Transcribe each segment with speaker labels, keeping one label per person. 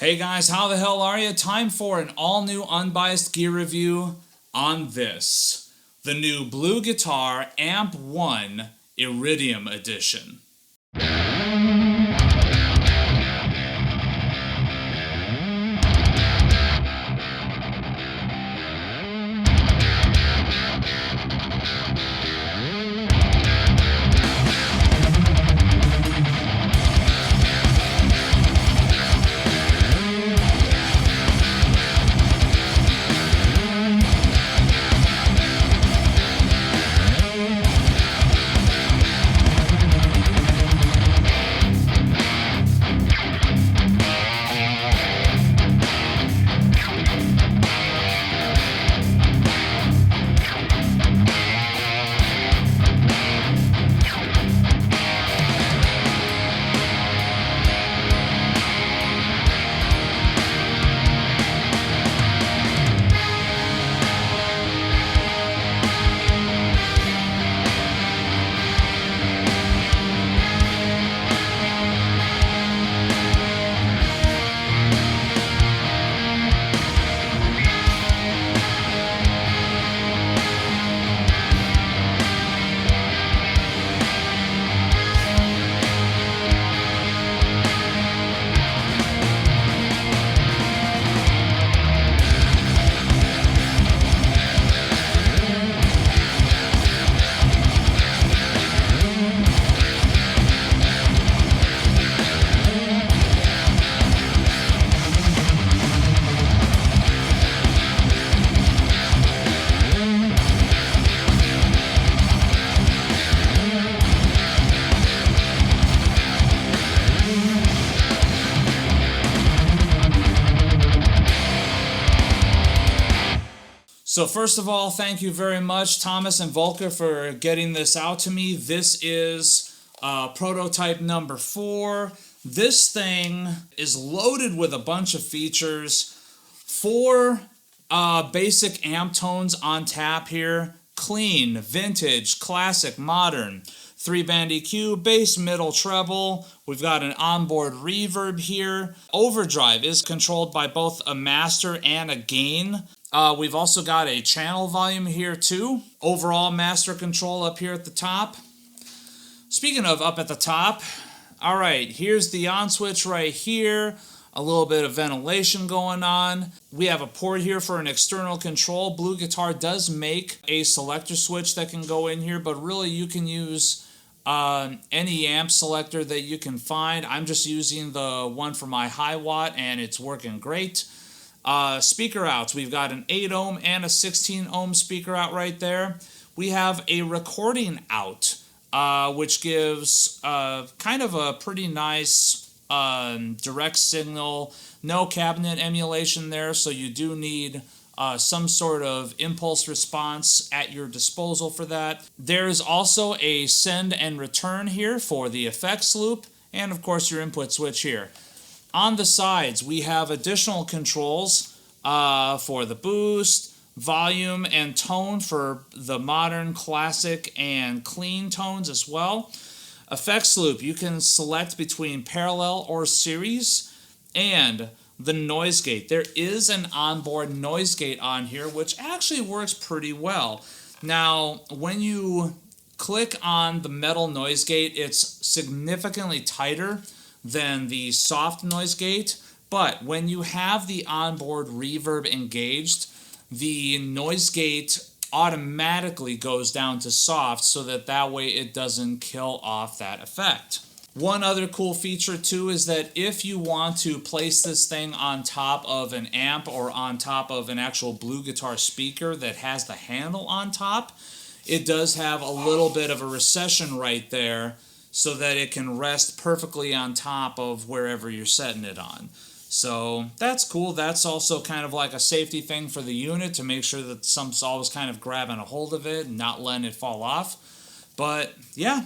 Speaker 1: Hey guys, how the hell are you? Time for an all-new unbiased gear review on this. The new BluGuitar Amp1 Iridium edition. So first of all, thank you very much, Thomas and Volker, for getting this out to me. This is prototype number 4. This thing is loaded with a bunch of features. 4 basic amp tones on tap here. Clean, vintage, classic, modern. 3-band EQ, bass, middle, treble. We've got an onboard reverb here. Overdrive is controlled by both a master and a gain. We've also got a channel volume here too. Overall master control up here at the top. Speaking of up at the top, all right, here's the on switch right here. A little bit of ventilation going on. We have a port here for an external control. BluGuitar does make a selector switch that can go in here, but really you can use any amp selector that you can find. I'm just using the one for my high watt and it's working great. Speaker outs, we've got an 8 ohm and a 16 ohm speaker out right there. We have a recording out, which gives kind of a pretty nice direct signal. No cabinet emulation there, so you do need some sort of impulse response at your disposal for that. There's also a send and return here for the effects loop, and of course your input switch here. On the sides, we have additional controls for the boost, volume, and tone for the modern, classic, and clean tones as well. Effects loop, you can select between parallel or series, and the noise gate. There is an onboard noise gate on here, which actually works pretty well. Now, when you click on the metal noise gate, it's significantly tighter than the soft noise gate, but when you have the onboard reverb engaged, the noise gate automatically goes down to soft so that way it doesn't kill off that effect. One other cool feature too is that if you want to place this thing on top of an amp or on top of an actual BluGuitar speaker that has the handle on top, it does have a little bit of a recession right there so that it can rest perfectly on top of wherever you're setting it on. So that's cool. That's also kind of like a safety thing for the unit to make sure that some's always kind of grabbing a hold of it and not letting it fall off. But yeah,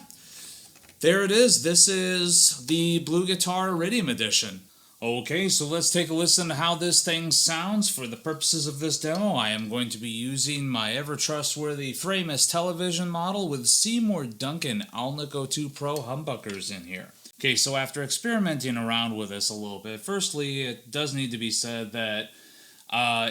Speaker 1: there it is. This is the BluGuitar Iridium edition. Okay, so let's take a listen to how this thing sounds. For the purposes of this demo, I am going to be using my ever-trustworthy Framus television model with Seymour Duncan Alnico 2 Pro humbuckers in here. Okay, so after experimenting around with this a little bit, firstly, it does need to be said that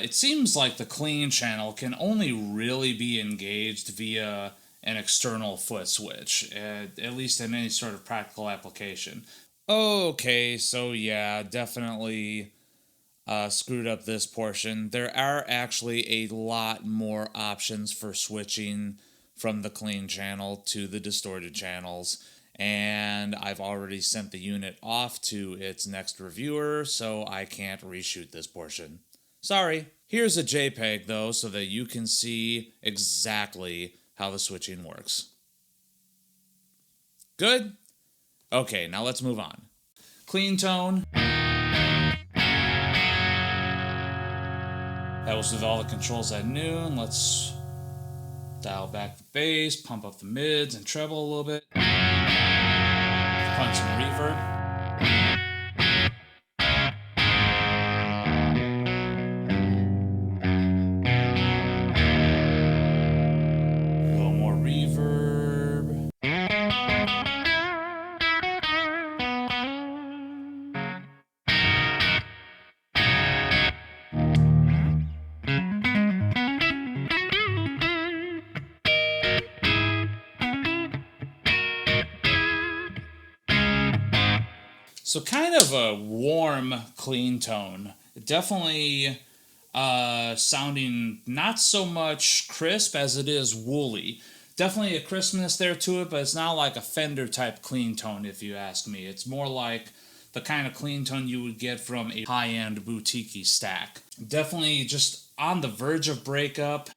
Speaker 1: it seems like the clean channel can only really be engaged via an external foot switch, at least in any sort of practical application. Okay, so yeah, definitely screwed up this portion. There are actually a lot more options for switching from the clean channel to the distorted channels, and I've already sent the unit off to its next reviewer, so I can't reshoot this portion. Sorry. Here's a JPEG though, so that you can see exactly how the switching works. Good? Okay, now let's move on. Clean tone. That was with all the controls at noon. Let's dial back the bass, pump up the mids and treble a little bit. Punch some reverb. A little more reverb. So kind of a warm, clean tone. Definitely sounding not so much crisp as it is woolly. Definitely a crispness there to it, but it's not like a Fender type clean tone if you ask me. It's more like the kind of clean tone you would get from a high-end boutique-y stack. Definitely just on the verge of breakup.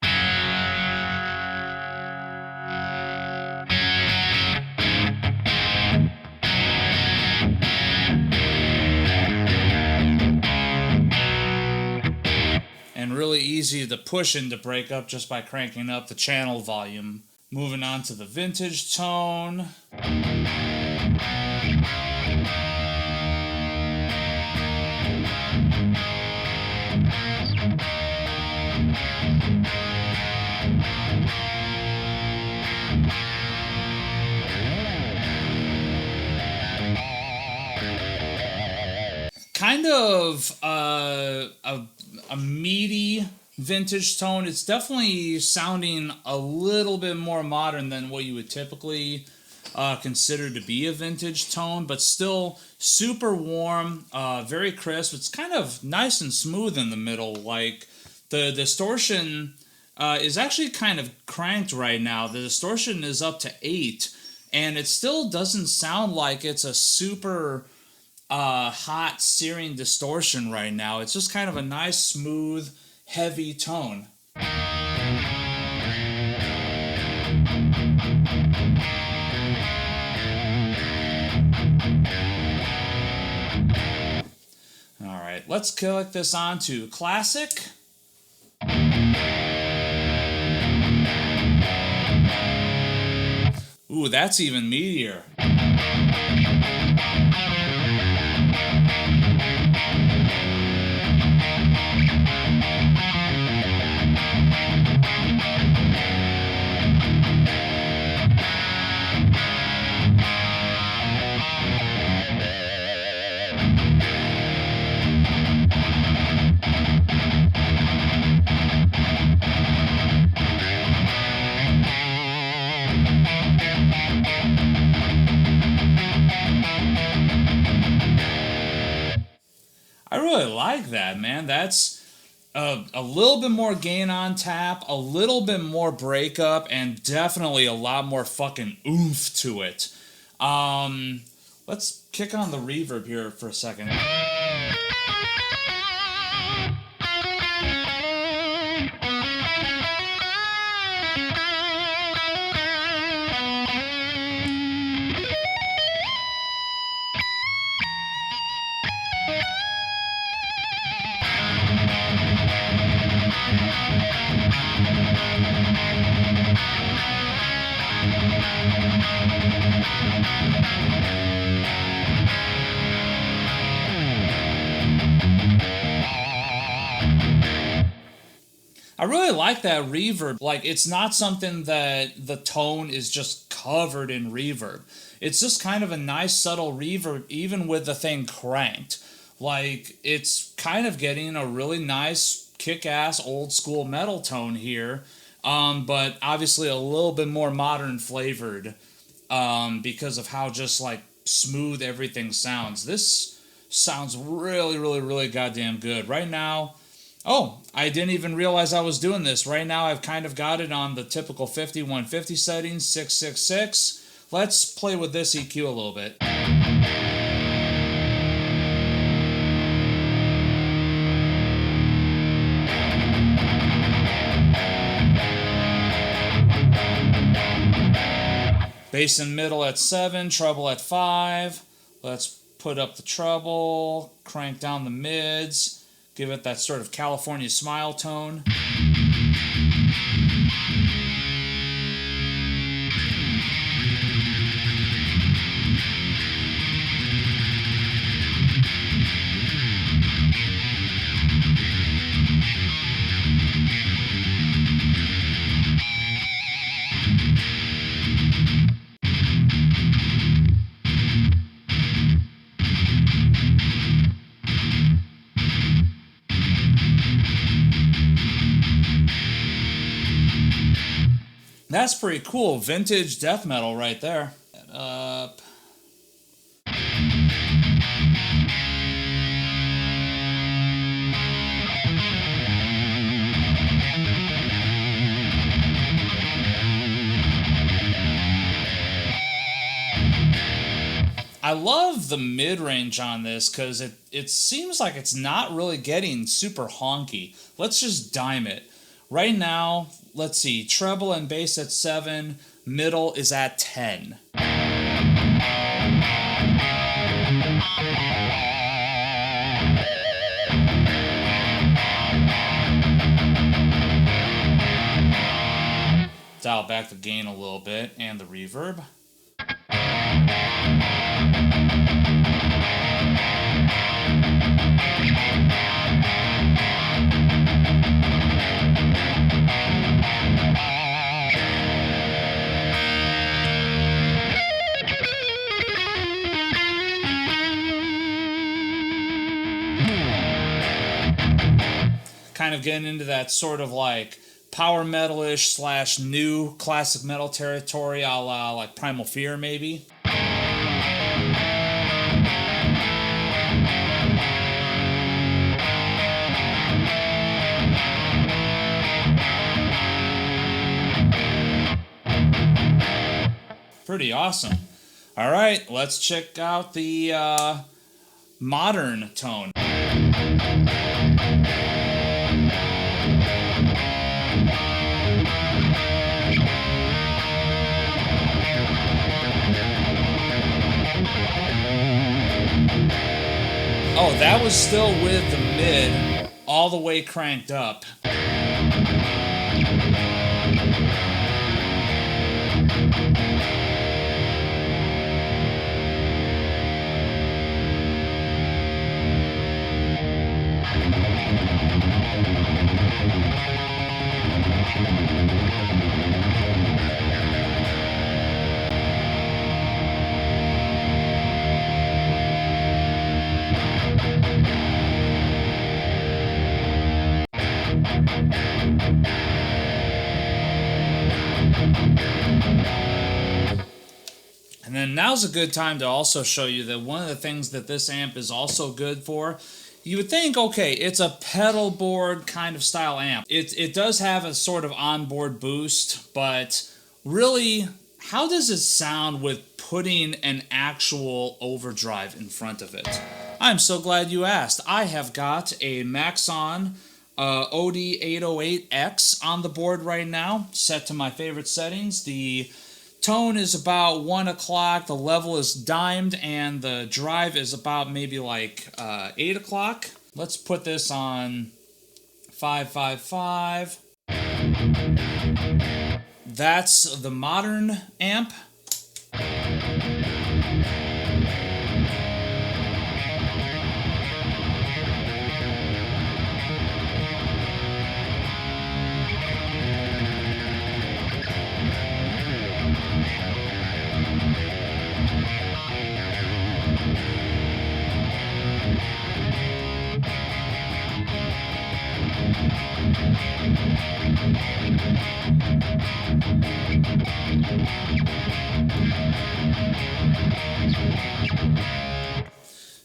Speaker 1: And really easy to push into breakup just by cranking up the channel volume. Moving on to the vintage tone. Kind of a meaty vintage tone. It's definitely sounding a little bit more modern than what you would typically consider to be a vintage tone, but still super warm, very crisp. It's kind of nice and smooth in the middle. Like the distortion is actually kind of cranked right now. The distortion is up to 8, and it still doesn't sound like it's a super hot, searing distortion right now. It's just kind of a nice, smooth, heavy tone. Alright, let's click this on to classic. Ooh, that's even meatier. I really like that, man. That's a little bit more gain on tap, a little bit more breakup, and definitely a lot more fucking oomph to it. Let's kick on the reverb here for a second. I really like that reverb. Like, it's not something that the tone is just covered in reverb. It's just kind of a nice subtle reverb, even with the thing cranked. Like, it's kind of getting a really nice, kick-ass, old-school metal tone here, but obviously a little bit more modern flavored because of how just, like, smooth everything sounds. This sounds really, really, really goddamn good. Right now, oh, I didn't even realize I was doing this. Right now, I've kind of got it on the typical 5150 settings, 666. Let's play with this EQ a little bit. Bass and middle at 7, treble at 5. Let's put up the treble, crank down the mids, give it that sort of California smile tone. That's pretty cool. Vintage death metal right there. Up. I love the mid-range on this because it seems like it's not really getting super honky. Let's just dime it. Right now, let's see, treble and bass at 7, middle is at 10. Dial back the gain a little bit and the reverb. Kind of getting into that sort of like power metal-ish / new classic metal territory, a la like Primal Fear maybe. Pretty awesome. All right, let's check out the modern tone. Oh, that was still with the mid all the way cranked up. And then now's a good time to also show you that one of the things that this amp is also good for, you would think, okay, it's a pedal board kind of style amp. It does have a sort of onboard boost, but really, how does it sound with putting an actual overdrive in front of it? I'm so glad you asked. I have got a Maxon OD808X on the board right now, set to my favorite settings. The tone is about 1 o'clock, the level is dimed, and the drive is about maybe like 8 o'clock. Let's put this on 555. That's the modern amp.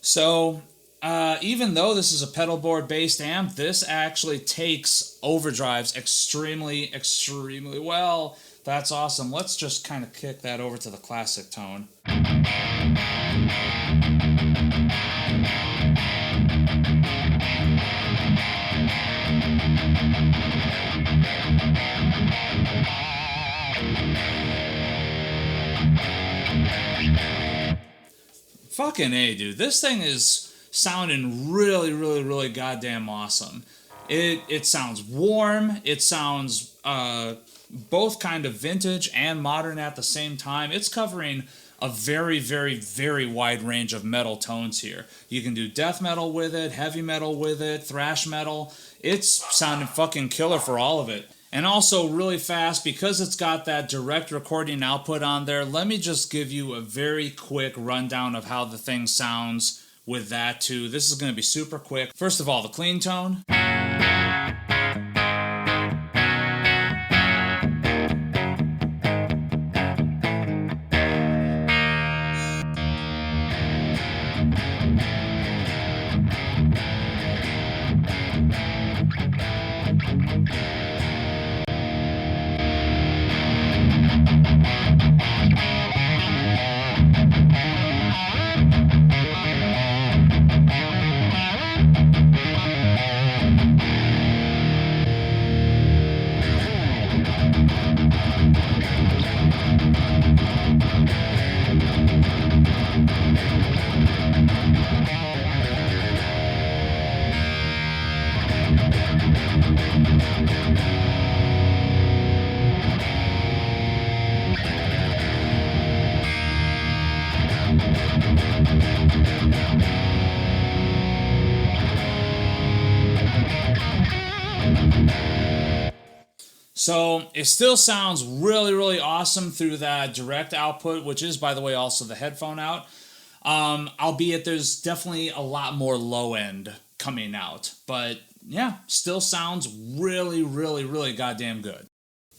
Speaker 1: So, even though this is a pedalboard based amp, this actually takes overdrives extremely, extremely well. That's awesome. Let's just kind of kick that over to the classic tone. Fucking A, dude. This thing is sounding really, really, really goddamn awesome. It sounds warm. It sounds both kind of vintage and modern at the same time. It's covering a very, very, very wide range of metal tones here. You can do death metal with it, heavy metal with it, thrash metal. It's sounding fucking killer for all of it. And also really fast, because it's got that direct recording output on there, let me just give you a very quick rundown of how the thing sounds with that too. This is going to be super quick. First of all, the clean tone. So it still sounds really, really awesome through that direct output, which is, by the way, also the headphone out. Albeit there's definitely a lot more low end coming out. But yeah, still sounds really, really, really goddamn good.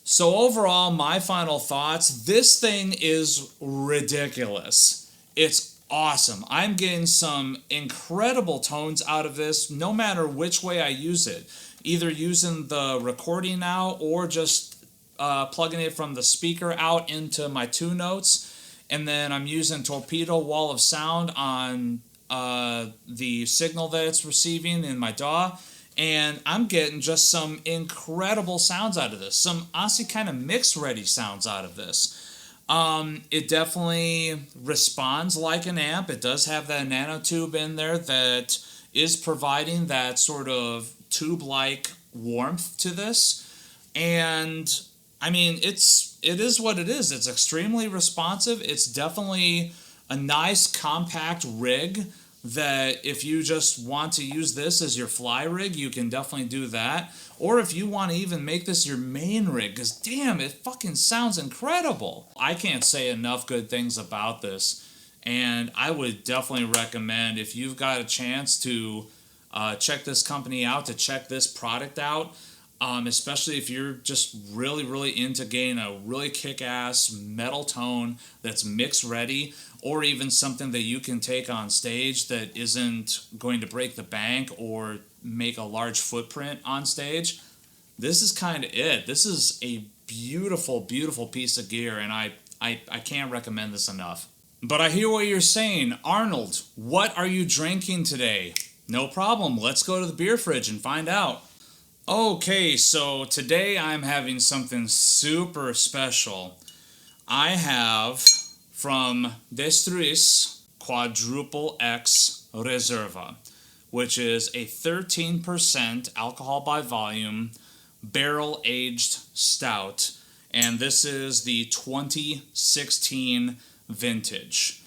Speaker 1: So overall, my final thoughts, this thing is ridiculous. It's awesome. I'm getting some incredible tones out of this, no matter which way I use it. Either using the recording out or just plugging it from the speaker out into my two notes. And then I'm using Torpedo Wall of Sound on the signal that it's receiving in my DAW. And I'm getting just some incredible sounds out of this. Some honestly kind of mix-ready sounds out of this. It definitely responds like an amp. It does have that nanotube in there that is providing that sort of tube-like warmth to this. And I mean, it is what it is. It's extremely responsive. It's definitely a nice compact rig that if you just want to use this as your fly rig, you can definitely do that. Or if you want to even make this your main rig, because damn, it fucking sounds incredible. I can't say enough good things about this. And I would definitely recommend, if you've got a chance to check this company out, to check this product out, especially if you're just really, really into getting a really kick-ass metal tone that's mix ready, or even something that you can take on stage that isn't going to break the bank or make a large footprint on stage. This is kind of it. This is a beautiful, beautiful piece of gear, and I can't recommend this enough. But I hear what you're saying. Arnold, what are you drinking today? No problem. Let's go to the beer fridge and find out. Okay, so today I'm having something super special. I have from Destruis Quadruple X Reserva, which is a 13% alcohol by volume barrel-aged stout. And this is the 2016 vintage.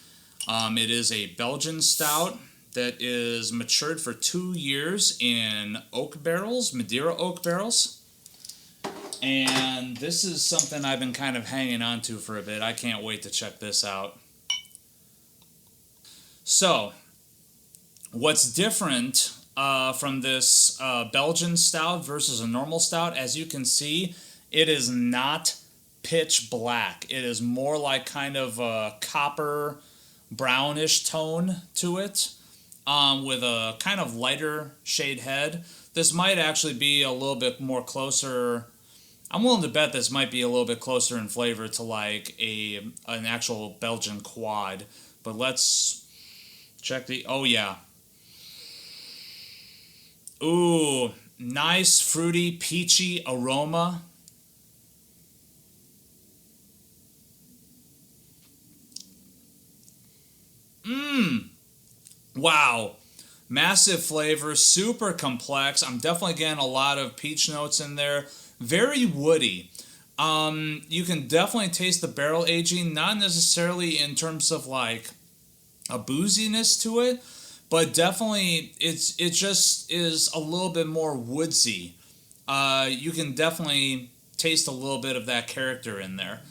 Speaker 1: It is a Belgian stout that is matured for 2 years in oak barrels, Madeira oak barrels. And this is something I've been kind of hanging on to for a bit. I can't wait to check this out. So, what's different from this Belgian stout versus a normal stout. As you can see, it is not pitch black. It is more like kind of a copper brownish tone to it, with a kind of lighter shade head. This might actually be a little bit more closer. I'm willing to bet this might be a little bit closer in flavor to like an actual Belgian quad. But let's check the, oh yeah. Ooh, nice fruity, peachy aroma. Wow. Massive flavor, super complex. I'm definitely getting a lot of peach notes in there. Very woody. You can definitely taste the barrel aging, not necessarily in terms of like a booziness to it, but definitely it just is a little bit more woodsy. You can definitely taste a little bit of that character in there.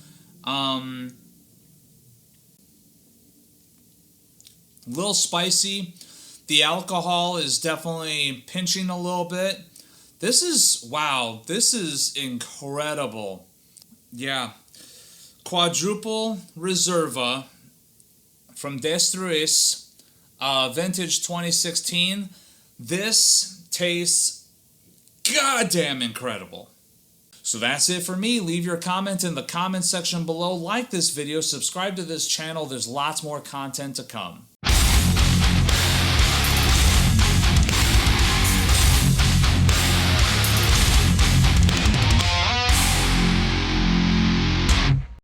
Speaker 1: Little spicy. The alcohol is definitely pinching a little bit. This is, wow, this is incredible. Yeah. Quadruple Reserva from Destruis, vintage 2016. This tastes goddamn incredible. So that's it for me. Leave your comment in the comment section below. Like this video, subscribe to this channel. There's lots more content to come.